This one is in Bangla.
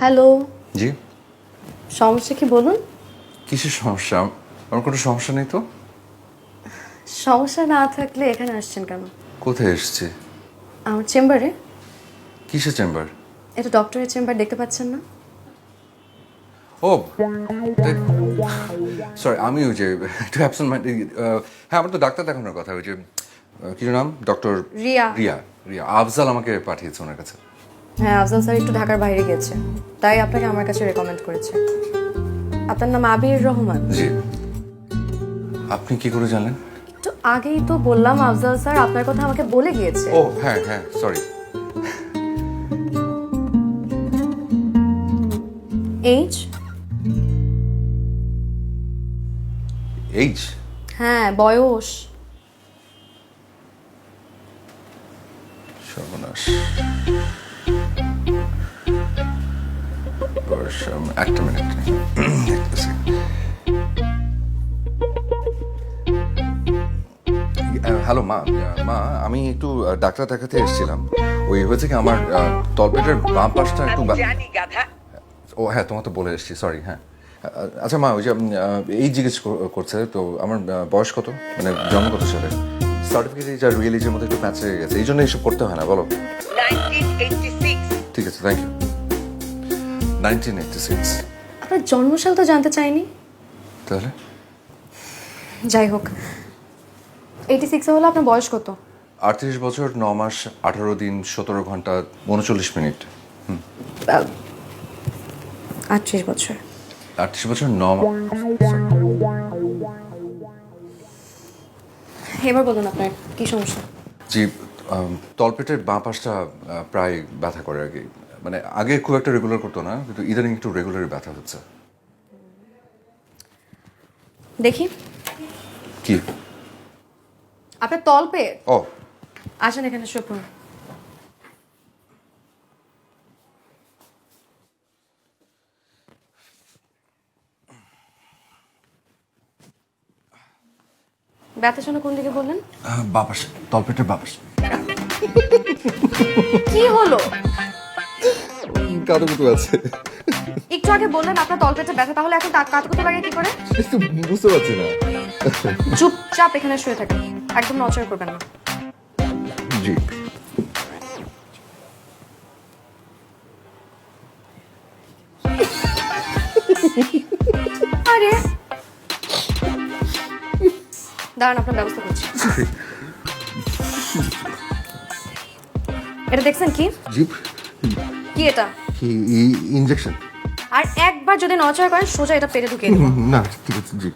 হ্যালো, জি। সমস্যা কি বলুন? কিসের সমস্যা? আমার কোনো সমস্যা নেই তো। সমস্যা না থাকলে এখানে আসছেন কেন? কোথায় এসেছি? আমার চেম্বারে। কিসের চেম্বার? এটা ডক্টরের চেম্বার, দেখতে পাচ্ছেন না? ও সরি, আমি ওই যে একটু অ্যাবসেন্ট মাইন্ড। হ্যাঁ, আমার তো ডাক্তার দেখানোর কথা। ওই যে কি নাম? ডক্টর রিয়া। রিয়া। রিয়া আফজাল আমাকে পাঠিয়েছে ওনার কাছে। হ্যাঁ, আফজাল স্যার একটু ঢাকার বাইরে গেছে, তাই আপনাকে আমার কাছে রেকমেন্ড করেছে। আপনার নাম আবির রহমান? জি। আপনি কি করে জানলেন? একটু আগেই তো বললাম, আফজাল স্যার আপনার কথা আমাকে বলে গিয়েছে। ও হ্যাঁ হ্যাঁ, সরি। এইজ? এইজ? হ্যাঁ, বয়স। সর্বনাশ। বয়স, একটা মিনিট দেখতেছি। হ্যালো মা। মা, আমি একটু ডাক্তার দেখাতে এসেছিলাম। ওই হয়েছে কি, আমার তলপেটের বাম পাশটা একটু জানি গাধা। ও হ্যাঁ, তোমার তো বলে এসেছি, সরি। হ্যাঁ আচ্ছা মা, ওই যে এই জিজ্ঞেস করছে তো আমার বয়স কত, মানে জন্ম কত সালে। সার্টিফিকেট যা রিয়েলিটির মধ্যে একটু প্যাচ হয়ে গেছে, এই জন্য এইসব করতে হয় না, বলো। 1986। ঠিক আছে, থ্যাংক ইউ। 1986। আপনার জন্মসাল তো জানতে চাইনি। তাহলে যাই হোক, 86 হলো আপনার বয়স কত? 38 বছর 9 মাস 18 দিন 17 ঘন্টা 39 মিনিট। 38 বছর। 38 বছর 9 মাস। এবার বলুন আপনার কি সমস্যা? জি, তলপেটের বাঁ পাশটা প্রায় ব্যথা করে আর কি। মানে আগে খুব একটা রেগুলার করতো না, কিন্তু ইদানিং একটু রেগুলারই ব্যথা হচ্ছে। দেখি কি? আপনার তলপেট। ও আসেন এখানে, শুয়ে পড়ুন। ব্যথার জন্য কোন দিকে বললেন? বাঁ পাশে, তলপেটের বাঁ পাশে। কি হলো? কারো মতো আছে। একটু আগে বললেন আপনার তলপেটে ব্যথা, তাহলে এখন কাতকুতো লাগে কি করে? বুঝতে পারছি না। চুপচাপ এখানে শুয়ে থাকেন, একদম নড়চড় করবেন না। জি। আরে দাঁড়ান, আপনার ব্যবস্থা করছি। এটা দেখছেন কি? জিপ? কি এটা? কি ইনজেকশন? আর একবার যদি নড়চড় করেন সোজা এটা পেটে ঢুকিয়ে দেবো। না ঠিক আছে, জি।